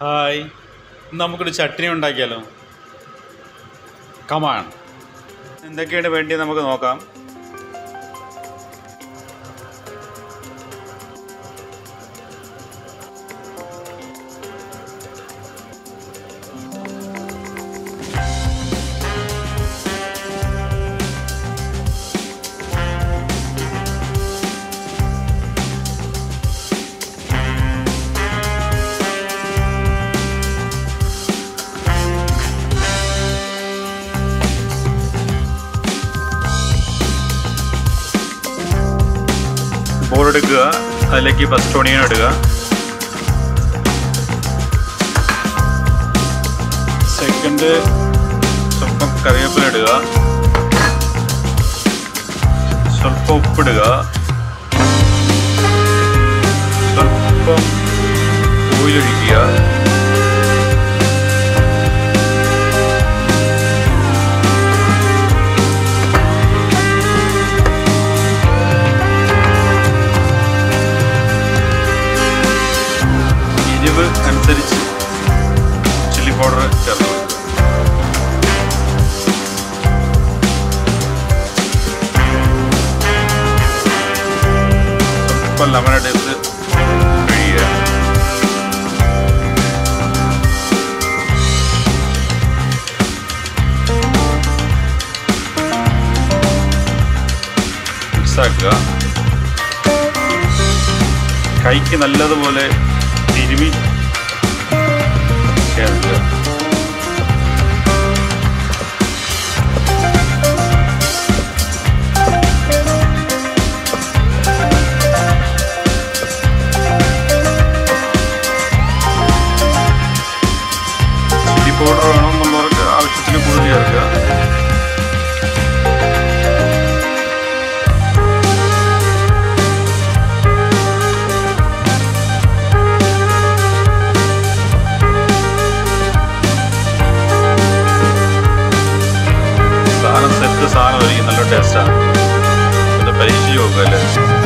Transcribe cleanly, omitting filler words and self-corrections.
Hi, നമുക്കൊരു ചട്നി ഉണ്ടാക്കിയാലോ? Come on. എന്തൊക്കെയാണ് വേണ്ടത് നമുക്ക് നോക്കാം. ബോൾ എടുക്കുക, അതിലേക്ക് ഫസ്റ്റ് ഓണിയൻ ഇടുക, സെക്കൻഡ് സ്വല്പം കറിവേപ്പില ഇടുക, സ്വല്പം ഉപ്പിടുക, സ്വല്പം ഓയിലൊഴിക്കുക, അനുസരിച്ച് ചില്ലി പൗഡർ ചേർത്ത് കൊടുക്കുക. സ്വല്പം ലെമൺ എടുത്ത് പിഴിയുക. മിക്സാക്കുക. കൈക്ക് നല്ലതുപോലെ തിരുമി ചേർക്കുക. ചില്ലി പൗഡർ വേണമെന്നുള്ളവർക്ക് ആവശ്യത്തിന് കൂടുതൽ ചേർക്കുക. സാധനം സെറ്റ് സാധനം ഒരിക്കും, നല്ല ടേസ്റ്റാണ്. ഇത് പരീക്ഷിച്ച് നോക്കുക അല്ലേ.